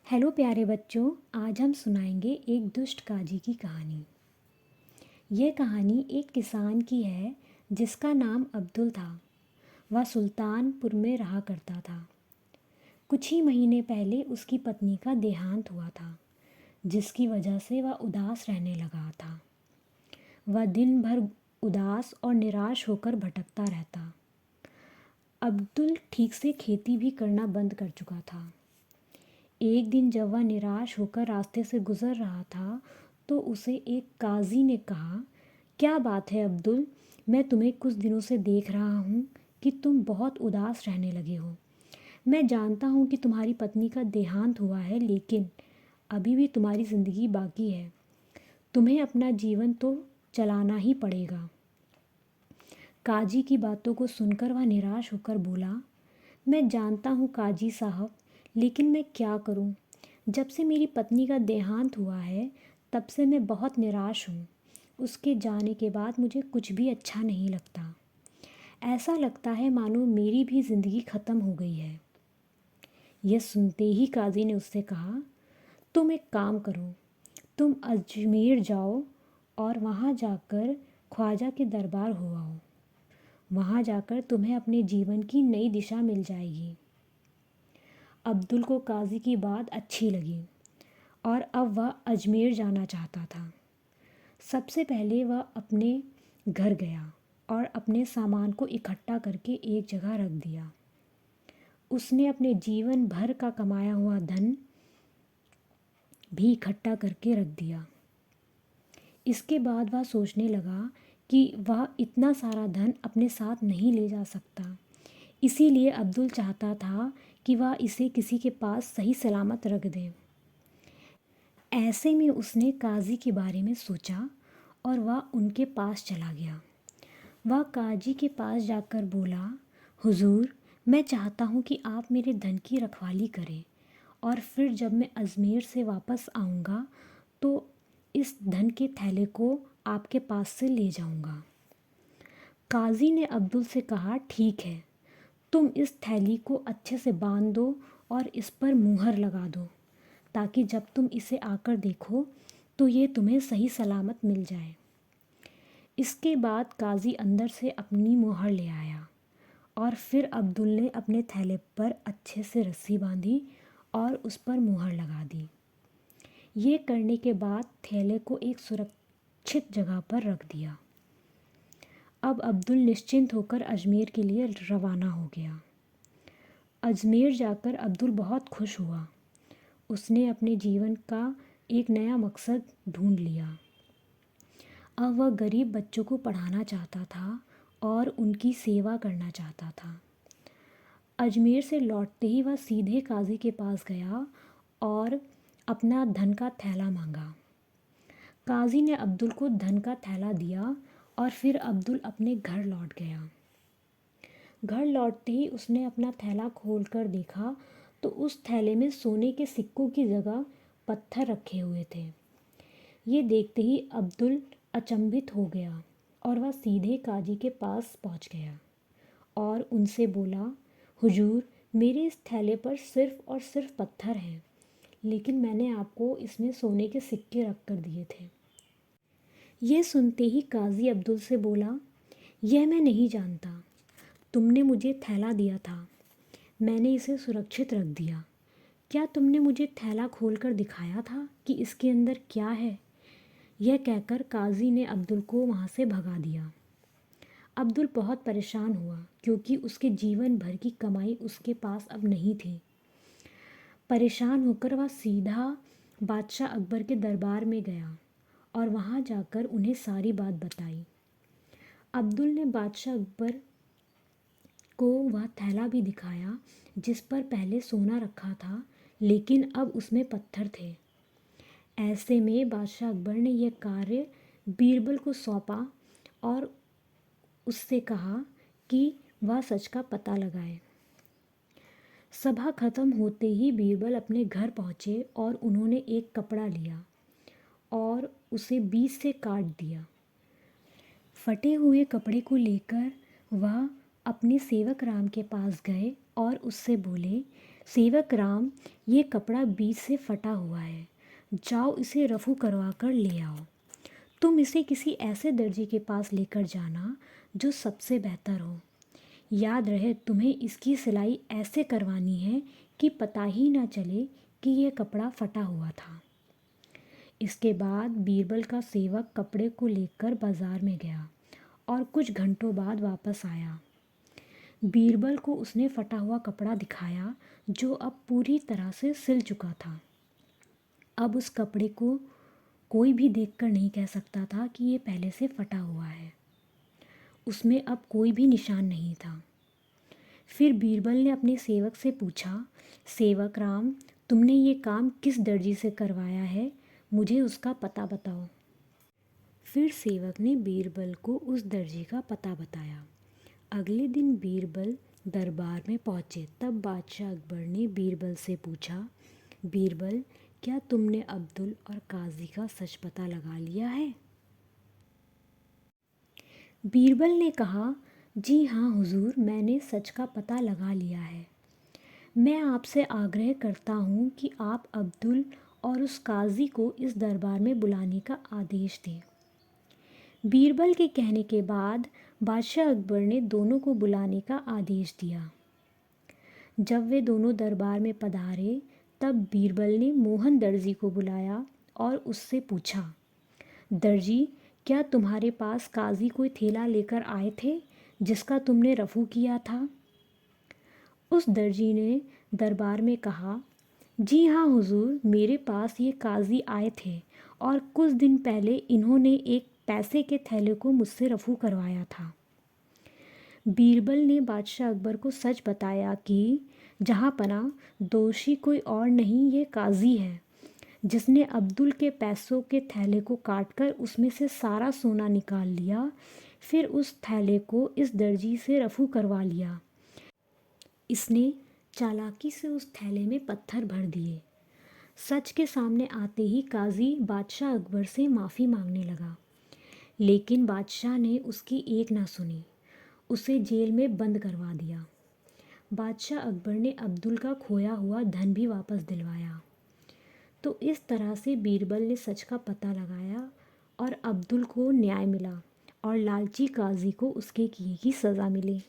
Hello प्यारे बच्चों। आज हम सुनाएंगे एक दुष्ट काजी की कहानी। यह कहानी एक किसान की है जिसका नाम अब्दुल था। वह सुल्तानपुर में रहा करता था। कुछ ही महीने पहले उसकी पत्नी का देहांत हुआ था, जिसकी वजह से वह उदास रहने लगा था। वह दिन भर उदास और निराश होकर भटकता रहता। अब्दुल ठीक से खेती भी करना बंद कर चुका था। एक दिन जब वह निराश होकर रास्ते से गुजर रहा था तो उसे एक काजी ने कहा, क्या बात है अब्दुल, मैं तुम्हें कुछ दिनों से देख रहा हूँ कि तुम बहुत उदास रहने लगे हो। मैं जानता हूँ कि तुम्हारी पत्नी का देहांत हुआ है, लेकिन अभी भी तुम्हारी ज़िंदगी बाकी है। तुम्हें अपना जीवन तो चलाना ही पड़ेगा। काजी की बातों को सुनकर वह निराश होकर बोला, मैं जानता हूँ काजी साहब, लेकिन मैं क्या करूँ। जब से मेरी पत्नी का देहांत हुआ है तब से मैं बहुत निराश हूँ। उसके जाने के बाद मुझे कुछ भी अच्छा नहीं लगता। ऐसा लगता है मानो मेरी भी ज़िंदगी ख़त्म हो गई है। यह सुनते ही काजी ने उससे कहा, तुम एक काम करो, तुम अजमेर जाओ और वहाँ जाकर ख्वाजा के दरबार हो आओ। वहाँ जाकर तुम्हें अपने जीवन की नई दिशा मिल जाएगी। अब्दुल को काजी की बात अच्छी लगी और अब वह अजमेर जाना चाहता था। सबसे पहले वह अपने घर गया और अपने सामान को इकट्ठा करके एक जगह रख दिया। उसने अपने जीवन भर का कमाया हुआ धन भी इकट्ठा करके रख दिया। इसके बाद वह सोचने लगा कि वह इतना सारा धन अपने साथ नहीं ले जा सकता। इसीलिए अब्दुल चाहता था कि वह इसे किसी के पास सही सलामत रख दे। ऐसे में उसने काजी के बारे में सोचा और वह उनके पास चला गया। वह काजी के पास जाकर बोला, हुजूर, मैं चाहता हूँ कि आप मेरे धन की रखवाली करें और फिर जब मैं अजमेर से वापस आऊँगा तो इस धन के थैले को आपके पास से ले जाऊँगा। काजी ने अब्दुल से कहा, ठीक है, तुम इस थैली को अच्छे से बांध दो और इस पर मुहर लगा दो, ताकि जब तुम इसे आकर देखो तो ये तुम्हें सही सलामत मिल जाए। इसके बाद काजी अंदर से अपनी मुहर ले आया और फिर अब्दुल ने अपने थैले पर अच्छे से रस्सी बांधी और उस पर मुहर लगा दी। ये करने के बाद थैले को एक सुरक्षित जगह पर रख दिया। अब अब्दुल निश्चिंत होकर अजमेर के लिए रवाना हो गया। अजमेर जाकर अब्दुल बहुत खुश हुआ। उसने अपने जीवन का एक नया मकसद ढूंढ लिया। अब वह गरीब बच्चों को पढ़ाना चाहता था और उनकी सेवा करना चाहता था। अजमेर से लौटते ही वह सीधे काजी के पास गया और अपना धन का थैला मांगा। काजी ने अब्दुल को धन का थैला दिया और फिर अब्दुल अपने घर लौट गया। घर लौटते ही उसने अपना थैला खोलकर देखा तो उस थैले में सोने के सिक्कों की जगह पत्थर रखे हुए थे। ये देखते ही अब्दुल अचंभित हो गया और वह सीधे काजी के पास पहुंच गया और उनसे बोला, हुजूर, मेरे इस थैले पर सिर्फ़ और सिर्फ पत्थर हैं, लेकिन मैंने आपको इसमें सोने के सिक्के रख कर दिए थे। ये सुनते ही काजी अब्दुल से बोला, यह मैं नहीं जानता। तुमने मुझे थैला दिया था, मैंने इसे सुरक्षित रख दिया। क्या तुमने मुझे थैला खोलकर दिखाया था कि इसके अंदर क्या है? यह कहकर काजी ने अब्दुल को वहाँ से भगा दिया। अब्दुल बहुत परेशान हुआ क्योंकि उसके जीवन भर की कमाई उसके पास अब नहीं थी। परेशान होकर वह सीधा बादशाह अकबर के दरबार में गया और वहाँ जाकर उन्हें सारी बात बताई। अब्दुल ने बादशाह अकबर को वह थैला भी दिखाया जिस पर पहले सोना रखा था, लेकिन अब उसमें पत्थर थे। ऐसे में बादशाह अकबर ने यह कार्य बीरबल को सौंपा और उससे कहा कि वह सच का पता लगाए। सभा खत्म होते ही बीरबल अपने घर पहुँचे और उन्होंने एक कपड़ा लिया और उसे बीच से काट दिया। फटे हुए कपड़े को लेकर वह अपने सेवक राम के पास गए और उससे बोले, सेवक राम, ये कपड़ा बीच से फटा हुआ है, जाओ इसे रफू करवा कर ले आओ। तुम इसे किसी ऐसे दर्जी के पास लेकर जाना जो सबसे बेहतर हो। याद रहे तुम्हें इसकी सिलाई ऐसे करवानी है कि पता ही ना चले कि यह कपड़ा फटा हुआ था। इसके बाद बीरबल का सेवक कपड़े को लेकर बाजार में गया और कुछ घंटों बाद वापस आया। बीरबल को उसने फटा हुआ कपड़ा दिखाया जो अब पूरी तरह से सिल चुका था। अब उस कपड़े को कोई भी देखकर नहीं कह सकता था कि ये पहले से फटा हुआ है। उसमें अब कोई भी निशान नहीं था। फिर बीरबल ने अपने सेवक से पूछा, सेवक राम, तुमने ये काम किस दर्जी से करवाया है, मुझे उसका पता बताओ। फिर सेवक ने बीरबल को उस दर्जी का पता बताया। अगले दिन बीरबल दरबार में पहुँचे। तब बादशाह अकबर ने बीरबल से पूछा, बीरबल, क्या तुमने अब्दुल और काजी का सच पता लगा लिया है? बीरबल ने कहा, जी हाँ हुजूर, मैंने सच का पता लगा लिया है। मैं आपसे आग्रह करता हूँ कि आप अब्दुल और उस काजी को इस दरबार में बुलाने का आदेश दें। बीरबल के कहने के बाद बादशाह अकबर ने दोनों को बुलाने का आदेश दिया। जब वे दोनों दरबार में पधारे तब बीरबल ने मोहन दर्जी को बुलाया और उससे पूछा, दर्जी, क्या तुम्हारे पास काजी कोई थैला लेकर आए थे जिसका तुमने रफू किया था? उस दर्जी ने दरबार में कहा, जी हाँ हुजूर, मेरे पास ये काजी आए थे और कुछ दिन पहले इन्होंने एक पैसे के थैले को मुझसे रफू करवाया था। बीरबल ने बादशाह अकबर को सच बताया कि जहाँ पना दोषी कोई और नहीं, ये काजी है जिसने अब्दुल के पैसों के थैले को काटकर उसमें से सारा सोना निकाल लिया, फिर उस थैले को इस दर्जी से रफू करवा लिया। इसने चालाकी से उस थैले में पत्थर भर दिए। सच के सामने आते ही काजी बादशाह अकबर से माफ़ी मांगने लगा, लेकिन बादशाह ने उसकी एक ना सुनी, उसे जेल में बंद करवा दिया। बादशाह अकबर ने अब्दुल का खोया हुआ धन भी वापस दिलवाया। तो इस तरह से बीरबल ने सच का पता लगाया और अब्दुल को न्याय मिला और लालची काजी को उसके किए की सज़ा मिली।